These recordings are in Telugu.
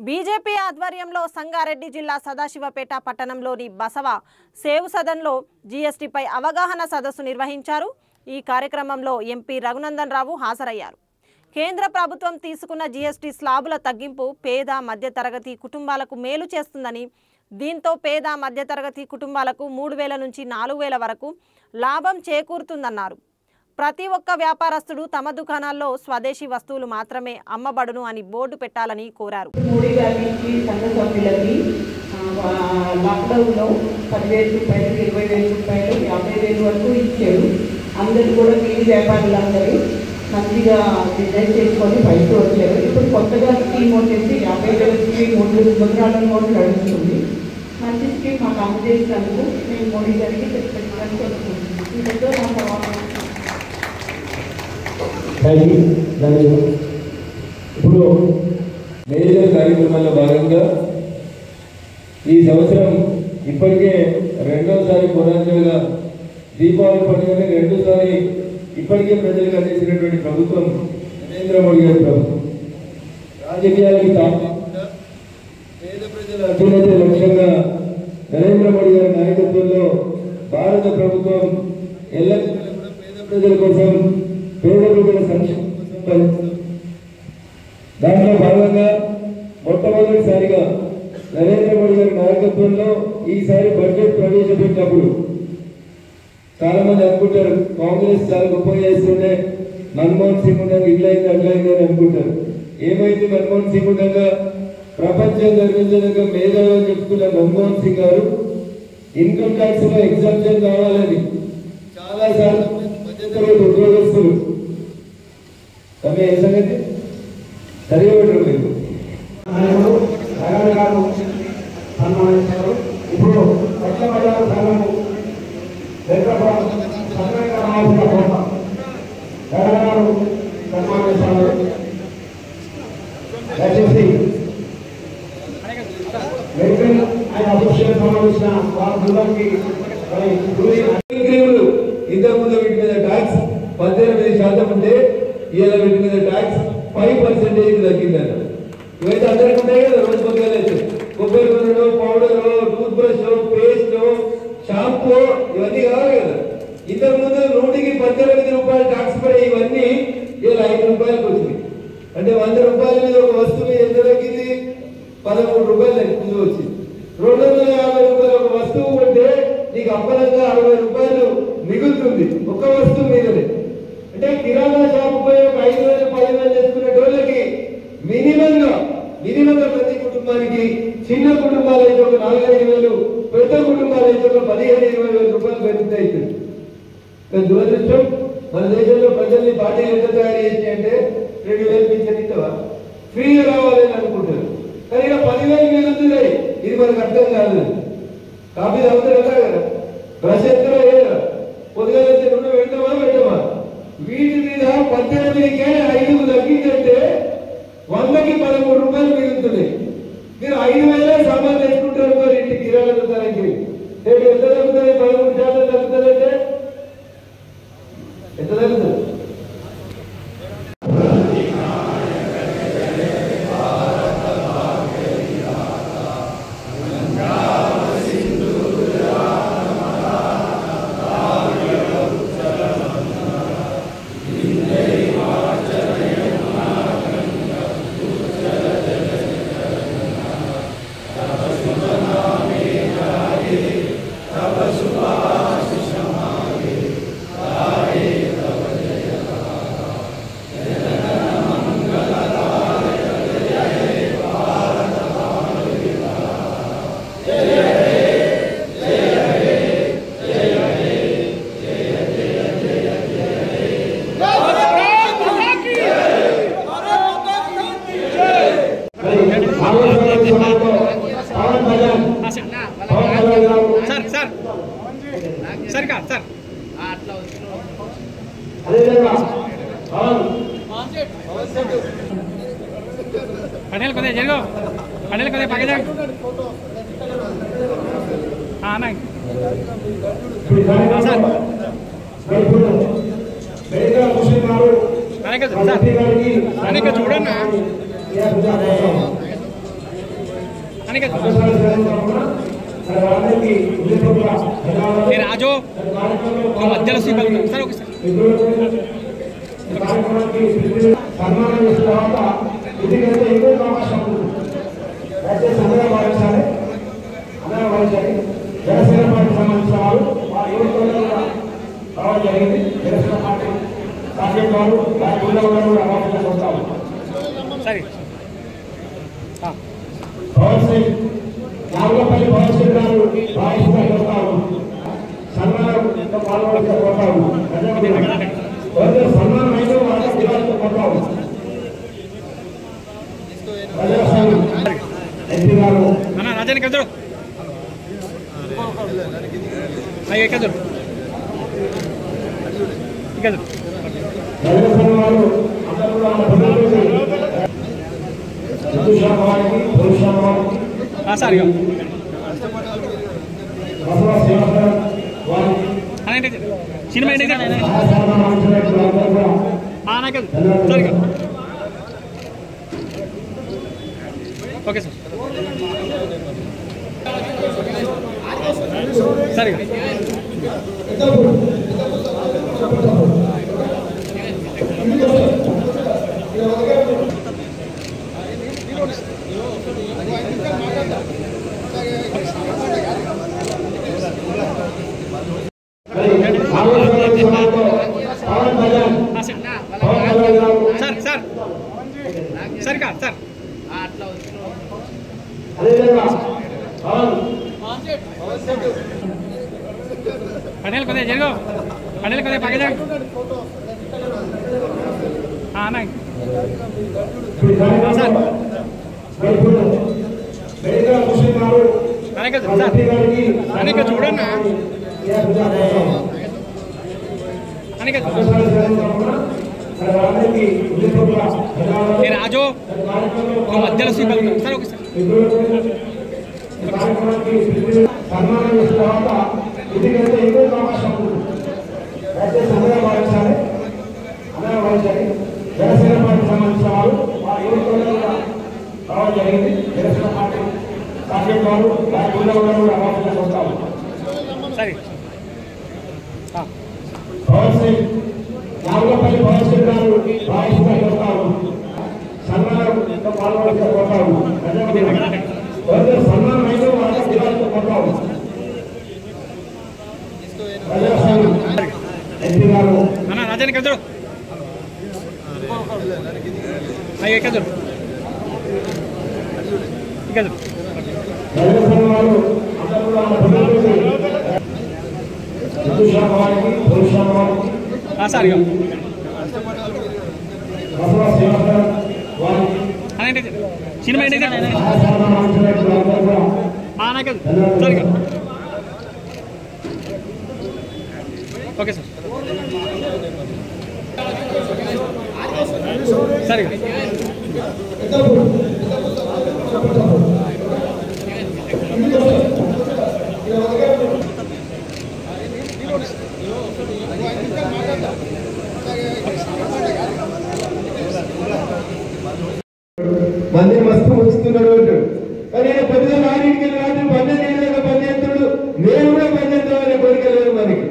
బీజేపీ ఆధ్వర్యంలో సంగారెడ్డి జిల్లా సదాశివపేట పట్టణంలోని బసవ సేవ్ సదన్లో జీఎస్టీపై అవగాహన సదస్సు నిర్వహించారు. ఈ కార్యక్రమంలో ఎంపీ రఘునందన్ రావు హాజరయ్యారు. కేంద్ర ప్రభుత్వం తీసుకున్న జీఎస్టీ స్లాబుల తగ్గింపు పేద మధ్యతరగతి కుటుంబాలకు మేలు చేస్తుందని, దీంతో పేద మధ్యతరగతి కుటుంబాలకు 3000 నుంచి 4000 వరకు లాభం చేకూరుతుందన్నారు. ప్రతి ఒక్క వ్యాపారస్తుడు తమ దుకాణాల్లో స్వదేశీ వస్తువులు మాత్రమే అమ్మబడును అని బోర్డు పెట్టాలని కోరారు. మోడీ గారికి సంఘ సభ్యులకి లాక్డౌన్లో 10,000 రూపాయలు, 20,000 రూపాయలు, 50,000 వరకు ఇచ్చారు. అందరూ కూడా వీధి వ్యాపారులందరూ మంచిగా డిజైన్ చేసుకొని బయటకు వచ్చారు. ఇప్పుడు కొత్తగా స్కీమ్ వచ్చేసి 50,000 స్కీమ్ ముద్రాల నోట్లు నడుస్తుంది. మంచి స్కీమ్ మాకు అందజేసినందుకు నేను మోడీ గారికి పెట్టడానికి వస్తున్నాను. ఇదంతా మా సవాలు. ఇప్పుడు మేజర్ కార్యక్రమాల్లో భాగంగా ఈ సంవత్సరం ఇప్పటికే రెండోసారి పురాతనగా దీపావళి పండుగని రెండోసారి ఇప్పటికే ప్రజలకు అందించినటువంటి ప్రభుత్వం నరేంద్ర మోడీ గారి ప్రభుత్వం. రాజకీయాలకి తాకుండా పేద ప్రజల అభ్యున్నతి లక్ష్యంగా నరేంద్ర మోడీ గారి నాయకత్వంలో భారత ప్రభుత్వం ఎల్లప్పుడూ కూడా పేద ప్రజల కోసం, పేద ప్రజల సంక్షేమం కోసం పనిచేస్తుంది. దాంట్లో భాగంగా మొట్టమొదటిసారిగా నరేంద్ర మోడీ గారి నాయకత్వంలో ఈసారి బడ్జెట్ ప్రవేశపెట్టినప్పుడు చాలా మంది అనుకుంటారు కాంగ్రెస్ చాలా గొప్ప చేస్తుంటే మన్మోహన్ సింగ్ ఉండగా ఇట్లయింది అట్లయింది అని అనుకుంటారు. ఏమైంది? మన్మోహన్ సింగ్ ఉండగా ప్రపంచం గర్వించదగ్గ మేధావి అని చెప్పుకున్న మన్మోహన్ సింగ్ గారు ఇన్కమ్ ట్యాక్స్ లో ఎగ్జామ్షన్ కావాలని చాలా సార్లు మధ్యతరగతి ఉద్యోగస్తులు తమ ఏ సంగతి సరిగా పెట్టరు లేదు. ఇప్పుడు పట్టణబజారు సంఘము సన్మానిస్తారు. దయచేసి ఆయన అభిషేకం సంబంధించిన వారి బృందానికి ఇంతకుముందు వీటి మీద ట్యాక్స్ 18% ఉంటే ఇలా వీటి మీద ట్యాక్స్ 5% తగ్గిందన్న. ఇవైతే అందరికీ ఉంటాయి కదా. రోజు పొద్దుగా కొబ్బరి నూనె, powder, tooth brush, paste, shampoo ఇవన్నీ కావాలి కదా. ఇంతకుముందు 118 రూపాయలు ట్యాక్స్ పడే ఇవన్నీ ఇలా 5 రూపాయలకు వచ్చింది. అంటే 100 రూపాయల మీద ఒక వస్తువు ఎంత తగ్గింది? 13 రూపాయలు తగ్గింది వచ్చింది. 250 రూపాయలు ఒక వస్తువు కొంటే నీకు అప్పలంగా 60 రూపాయలు మిగులుతుంది ఒక్క వస్తువు మీదనే. అంటే కిరాణా షాపు పోయి ఒక 5,000, 10,000 చేసుకునే వాళ్ళకి మినిమంగా ప్రతి కుటుంబానికి, చిన్న కుటుంబాలు అయితే ఒక 4,000-5,000, పెద్ద కుటుంబాలు అయితే ఒక 15,000-20,000 రూపాయలు పెరుగుతాయి. దురదృష్టం మన దేశంలో ప్రజల్ని పార్టీలు ఎంత తయారు చేసి అంటే 2,000 పింఛన్ ఇస్తావా, ఫ్రీగా రావాలని అనుకుంటారు. కానీ ఇక 10,000 మిగులుతున్నాయి. ఇది మనకు అర్థం కాదు. కాఫీ తాగుతారు కదా, బ్రష్ ఎత్తారా లేదా, పొద్దుగా నూనె పెట్టమా వీటి మీద 18కే 5కు తగ్గిందంటే 100కి 13 రూపాయలు మిగులుతున్నాయి. మీరు 5,000 సామాన్ తెచ్చుకుంటారు ఇంటికి కిరాణా దుకాణానికి. రేపు ఎంత తగ్గుతుంది? 13% తగ్గుతుందంటే ఎంత తగ్గుతుంది? पटेल को दे जरूर, पटेल को दे पाके जा। हाँ ना सर अनेक చూడన్నా అనికేత్ అసలు మరి వాళ్ళకి ఉద్యోగుల నేను రాజు మధ్యలో సీపల్ సార్ ఓకే సార్ కార్యక్రమానికి సన్మానం చేసిన తర్వాత ఇంటికైతే ఎక్కువ అవకాశం ఉంటుంది. దయచేసి అందరూ భావించాలి, జనసేన పార్టీకి సంబంధించిన వారు మా యువకులు కూడా రావడం జరిగింది. జనసేన పార్టీ రాజేష్ గారు వారి జిల్లా కూడా రావాలని కోరుతాము. సరే పవన్ సింగ్ నాగపల్లి పవన్ సింగ్ గారు భావిస్తున్నా కోరుతాము. సన్మానంతో పాల్గొనగా కోరుతాము. సన్మానం అయితే వాళ్ళకి జిల్లాతో కోరుతాము. ఎంపీ గారు అన్న రాజానికి ఎదురు అయ్యో ఎక్కదు ఎక్కదు జనసేన వారు అందరూ కూడా సార్ ఇక అనంటే సినిమా ఏంటి నాకెదు సార్ ఇక ఓకే సార్ సరే సార్ సార్ సరిగా సార్ పటేల్ కొద్దిగా జరుగు పటేల్ కొద్దిగా పక్క జరుగు సార్ అనేక చూడన్నా అనేక నేను రాజు మధ్యలో సీపల్ సార్ ఓకే సార్ సన్మానం చేసిన తర్వాత ఇంటికైతే ఎక్కువ అవకాశం ఉంటుంది. దయచేసి అందరూ భావించాలి, జనసేన పార్టీకి సంబంధించిన వారు మా యువకులు కూడా రావడం జరిగింది. జనసేన పార్టీ రాజేష్ గారు వారి జిల్లా కూడా రావాలని కోరుతాము. సరే పవన్ సింగ్ నాగపల్లి పవన్ సింగ్ గారు భావిస్తున్నా కోరుతాము. సన్మానంతో పాల్గొనగా కోరుతాము. సన్మానం అయితే వాళ్ళకి జిల్లాతో కోరుతాము. ఎంపీ గారు అన్న రాజానికి ఎదురు అయ్యో ఎక్కదు ఎక్కదు జనసేన వారు అందరూ కూడా సార్ ఇక అనంటే సినిమా ఏంటి నాకెదు సార్ ఇక ఓకే సార్ సరే మంది మస్తు ఉంచుతున్నాడు కానీ పొద్దున 4కి రాత్రి 12 పని చేస్తాడు. నేను కూడా పని చేద్దామనే కోరిక లేదు మనకి.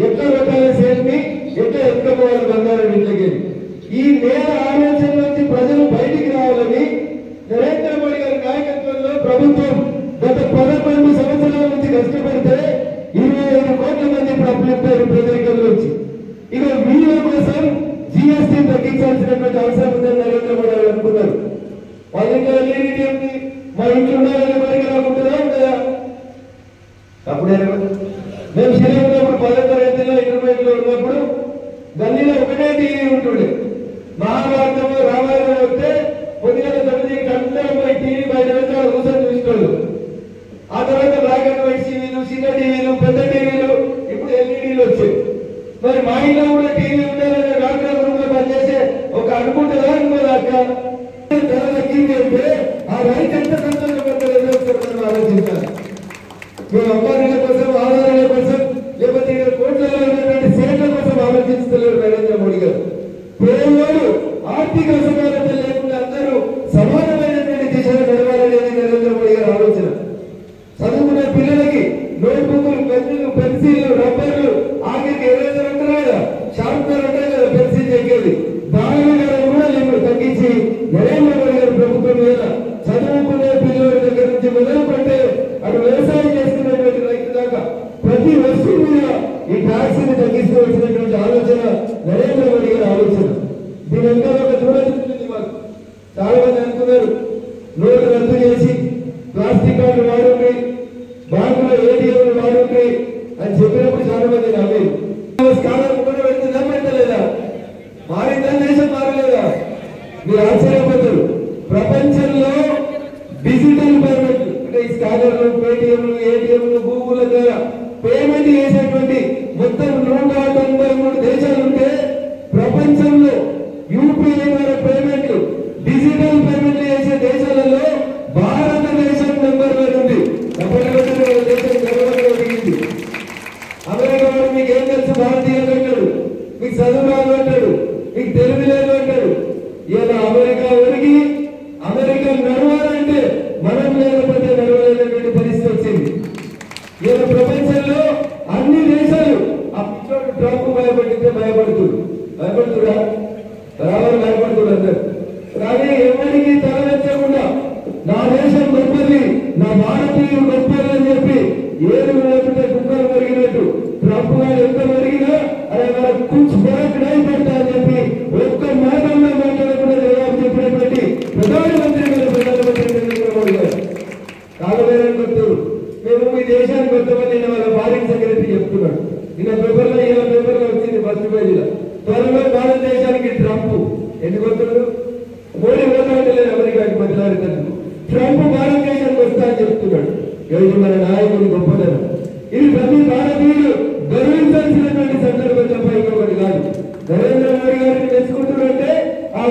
ఎట్లా పెట్టాలి సేఫ్ని, ఎట్లా ఎత్తుకోవాలి బంగారం ఇంట్లోకి. ఈ నేల ఆలోచన నుంచి ప్రజలు బయటికి రావాలని నరేంద్ర మోడీ గారి నాయకత్వంలో ప్రభుత్వం గత 11 సంవత్సరాల నుంచి కష్టపడితే 25 కోట్ల మంది ఇప్పుడు అప్లిప్పారు ప్రజల నుంచి. ఇక వీళ్ళ కోసం GST తగ్గించాల్సినటువంటి అవసరం ఉందని నరేంద్ర మోడీ గారు అనుకున్నారు. వాళ్ళ ఇంకా లేనిది ఏంటి, మా ఇంట్లో ఉండాలని కోరిక రాకుంటుందా ఉంటుందా? అప్పుడే మేము చిన్నప్పుడు 10వ తరగతిలో ఇంటర్మీడియట్లో ఉన్నప్పుడు గల్లీలో ఒకటే టీవీ ఉంటుండే. మహాభారతం రామాయణం వస్తే పొద్దున 9 గంటల పోయి టీవీ బయట పెట్టి కూర్చొని చూసుకోడు. ఆ తర్వాత బ్లాక్ అండ్ వైట్ టీవీలు, చిన్న టీవీలు, పెద్ద టీవీలు, ఇప్పుడు LEDలు వచ్చాయి. మరి మా ఇంట్లో కూడా టీవీ ఉండాలని డాక్టర్ రూమ్ లో పనిచేసే ఒక అనుకుంటుందా అనుకోదా అక్క? ధర తగ్గింది అంటే ఆ రైతు ఎంత సంతోషపడతారో ఆలోచించాలి. మీ అమ్మాయిల కోసం, ఆధారాల కోసం, లేకపోతే కోట్లలో ఉన్నటువంటి సేవల కోసం ఆలోచిస్తలేరు నరేంద్ర మోడీ గారు. పేదవాడు ఆర్థిక అసమానత లేకుండా నోటు రద్దు చేసి ప్లాస్టిక్ కార్డు వాడుండి బ్యాంకులో ఏటీఎంలు వాడుండి అని చెప్పినప్పుడు చాలా మంది నవ్వేది. స్కాలర్ కూడా వెళ్తుందా పెట్టలేదా? మారిందా? దేశం మారలేదా? మీరు ఆశ్చర్యపోతారు. ప్రపంచంలో డిజిటల్ పేమెంట్ అంటే ఈ స్కాలర్లు, పేటిఎంలు, ఏటీఎంలు, గూగుల్ ద్వారా పేమెంట్ చేసేటువంటి మొత్తం 193 దేశాలు ఉంటే ప్రపంచంలో యూపీఐ ద్వారా పేమెంట్, డిజిటల్ పేమెంట్ చేసే దేశాలలో భారతదేశం నెంబర్ 1 ఉంది. దేశం గర్వంగా దిగింది. అమెరికా వాడు మీకు ఏం తెలుసు భారతీయులు అంటాడు, మీకు చదువు రాదు అంటాడు, మీకు తెలివి లేదు అంటాడు. ఇలా అమెరికా ఒరిగి అమెరికా నడవాలంటే మనం లేకపోతే నడవలేనటువంటి పరిస్థితి వచ్చింది. ఇలా ప్రపంచంలో అన్ని దేశాలు ఆ పిచ్చోడు ట్రంప్ భయపడితే భయపడుతుడా రావాలి భయపడుతుడు అందరు. కానీ ఎవరికి తలవెచ్చకుండా నా దేశం గొప్పది, నా భారతీయులు గొప్పది అని చెప్పి ఏడు లేకుంటే కుక్కలు పెరిగినట్టు ట్రంప్ గారు ఎంత పెరిగినా అదే మనకు కుచ్ ఫరక్ नहीं पड़ता అని చెప్పి ఒక్క మాటల్లో మాట్లాడకుండా జవాబు చెప్పినటువంటి ప్రధానమంత్రి నరేంద్ర మోడీ గారు. కాలవేరని గుర్తురు మేము ఈ దేశానికి వస్తామని నేను వాళ్ళ ఫారిన్ సెక్రటరీ చెప్తున్నాడు. ఇలా పేపర్లో వచ్చింది ఫస్ట్ పేజీలో. త్వరలో భారతదేశానికి ట్రంప్ ఎందుకు వస్తున్నాడు? మోడీ పోతాంటలేదు అమెరికాకి బదిలాడుతాడు. ట్రంప్ భారతదేశానికి వస్తా అని చెప్తున్నాడు. ఇది మన నాయకుడి గొప్పదనం. ఇది ప్రతి భారతీయులు గర్వించాల్సినటువంటి సందర్భం తప్ప ఇంకొకటి కాదు. నరేంద్ర మోడీ గారిని తెచ్చుకుంటున్నట్టే ఆ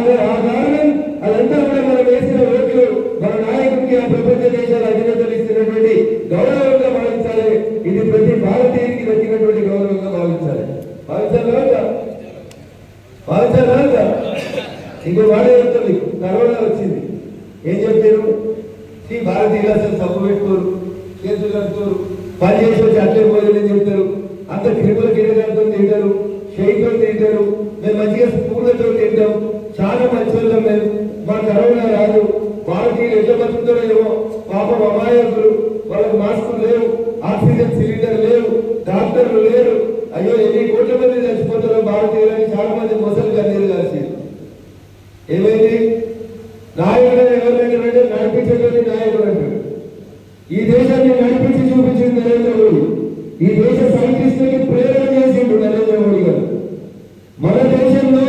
కారణం అదంతా కూడా మనం వేసిన ఓట్లు మన నాయకుడికి ఆ ప్రపంచ దేశాల అధినేతలు ఇస్తున్నటువంటి గౌరవంగా భావించాలి. ఇది ప్రతి భారతీయుడికి దక్కినటువంటి గౌరవంగా భావించాలి. భావించాలా? ఇంకో వాడే చెప్తుంది. కరోనా వచ్చింది, ఏం చెప్పారు? ఈ భారతీయులు అసలు సబ్బు పెట్టుకోరు, చేతులు కడుకోరు, పని చేసి వచ్చి అట్లే భోజనం చెప్తారు, అంత కిడగలతో తింటారు, షైతో తింటారు, మేము మంచిగా స్కూళ్ళతో తింటాం, చాలా మంచి వాళ్ళం మేము, మా కరోనా రాదు. భారతీయులు ఎట్లా బతుకుతారో ఏమో పాపం అమాయకులు, వాళ్ళకి మాస్కులు లేవు, ఆక్సిజన్ సిలిండర్ లేవు, డాక్టర్లు లేరు. అయ్యో ఎన్ని కోట్ల మంది చచ్చిపోతారో భారతీయులని చాలా మంది మొసలు కన్నీరు కాల్చారు. ఏమైంది? నాయకుడు ఎవరినైనా నడిపించేటువంటి నాయకుడు అంటారు. ఈ దేశాన్ని నడిపించి చూపించింది నరేంద్ర మోడీ. ఈ దేశ సైంటిస్టులకి ప్రేరణ చేసిండు నరేంద్ర మోడీ గారు. మన దేశంలో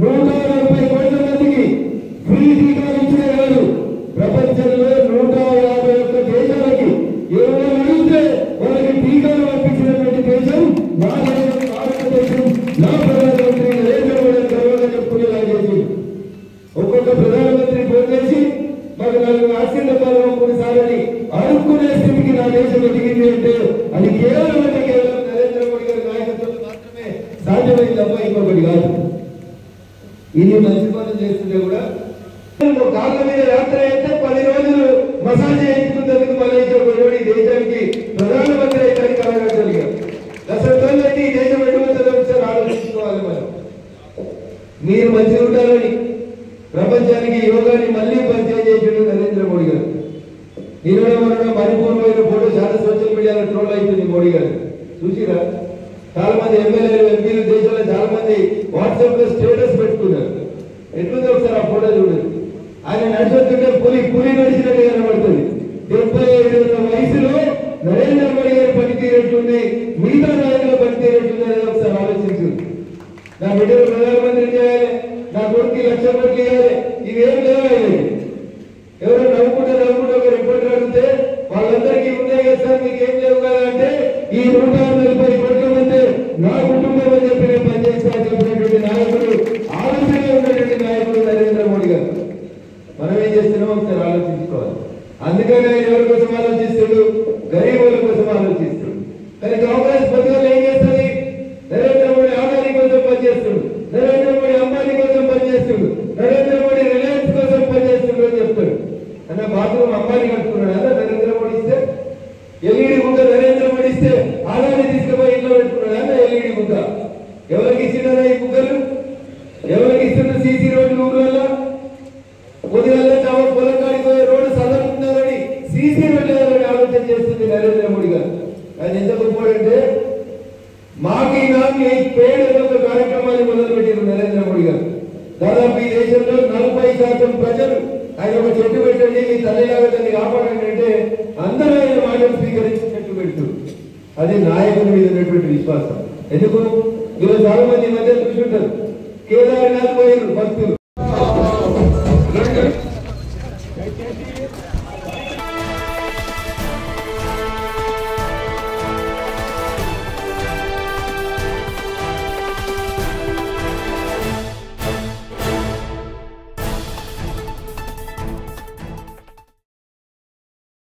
140 కోట్ల మందికి ఫ్రీ టీకాలు ఇచ్చినే కాదు, ప్రపంచంలో 151 దేశాలకి ఎవరు అడిగితే వాళ్ళకి టీకాలు పంపించినటువంటి దేశం నా దేశం, భారతదేశం. నా ప్రధానమంత్రి నరేంద్ర మోడీ గర్వంగా చెప్పుకునేలా చేసింది. ఒక్కొక్క ప్రధానమంత్రి ఫోన్ చేసి మాకు 4 ఆక్సిజన్ డబ్బాలు కొన్నిసార్లు అడుక్కునే స్థితికి నా దేశం ఎదిగింది అంటే అది కేవలం నరేంద్ర మోడీ గారి నాయకత్వంలో మాత్రమే సాధ్యమైంది తప్ప ఇంకొకటి కాదు. ఇది మంచి పనులు చేస్తుంటే కూడా కాళ్ళ మీద యాత్ర అయితే 10 రోజులు మసాజ్ చేయించుకున్నందుకు మలేషియా పోయి దేశానికి ప్రధానమంత్రి అయితే కలగలిగారు. అసలు ఈ దేశం ఎటువంటి ఒకసారి ఆలోచించుకోవాలి. మనం మీరు మంచిగా ఉంటారని ప్రపంచానికి యోగాని మళ్ళీ పరిచయం చేసిండు నరేంద్ర మోడీ గారు. ఈరోజు మన మణిపూర్ పోయిన ఫోటో చాలా సోషల్ మీడియాలో ట్రోల్ అవుతుంది. మోడీ గారు చూసిరా? చాలా మంది ఎమ్మెల్యేలు, ఎంపీలు దేశంలో చాలా మంది వాట్సాప్ లో స్టేటస్ పెట్టుకున్నారు. ఎట్లుంది ఒకసారి ఆ ఫోటో చూడండి. ఆయన నడిచొస్తుంటే పులి నడిచినట్టు కనబడుతుంది. 75 ఏళ్ల వయసులో నరేంద్ర మోడీ గారి పనితీరు ఎట్లుంది, మిగతా నాయకుల పనితీరు ఎట్లుంది అనేది ఒకసారి ఆలోచించింది. నా బిడ్డలు ప్రధానమంత్రి చేయాలి, నా కొడుకు 1 లక్ష కోట్లు ఇవ్వాలి, ఇవేం లేవు. ఎవరో నవ్వుకుంటే ఒక రిపోర్టర్ అడిగితే వాళ్ళందరికీ ఉన్నాయి కదా సార్, మీకు ఏం లేవు కదా అంటే ఈ 140 కోట్ల మంది నా కుటుంబం అని చెప్పి నేను పనిచేస్తా చెప్పినటువంటి నాయకుడు, ఆలోచన ఉన్నటువంటి నాయకుడు నరేంద్ర మోడీ గారు. మనం ఏం చేస్తున్నామో ఒకసారి ఆలోచించుకోవాలి. అందుకని ఆయన ఎవరి కోసం ఆలోచిస్తాడు? గరీబుల కోసం ఆలోచిస్తాడు. కానీ కాంగ్రెస్ పథకాలు ఏం చేస్తుంది? నరేంద్ర మోడీ ఆదాని కోసం పనిచేస్తాడు, నరేంద్ర మోడీ అంబానీ కోసం పనిచేస్తాడు, నరేంద్ర మోడీ రిలయన్స్ కోసం పనిచేస్తాడు అని చెప్తాడు. అన్న బాత్రూమ్ అంబానీ కట్టుకున్నాడు అన్న నరేంద్ర మోడీ ఇస్తే. ఎల్ఈడి బుక్క నరేంద్ర మోడీ ఇస్తే ఆదాని తీసుకుపోయి ఇంట్లో పెట్టుకున్నాడు అన్న ఎల్ఈడి బుక్క. ఎవరికి ఇచ్చినారా ఈ బుక్కలు? ఎవరికి ఇస్తున్న సీసీ రోడ్లు ఊర్లలో? ఉదయాన్నే పొలం కాడిపోయే రోడ్డు సదరుతున్నారని సీసీ రోడ్లు ఆలోచన చేస్తుంది నరేంద్ర మోడీ గారు. ఆయన ఎంత గొప్పడంటే మాకి నాకి పేడ ఒక కార్యక్రమాన్ని మొదలుపెట్టారు నరేంద్ర మోడీ గారు. దాదాపు ఈ దేశంలో 40% ప్రజలు ఆయన ఒక చెట్టు పెట్టండి అది నాయకుల మీద ఉన్నటువంటి విశ్వాసం. ఎందుకు మీరు చాలా మంది ఈ మధ్య చూసుంటారు, కేదార్నాథ్ పోయారు భక్తులు.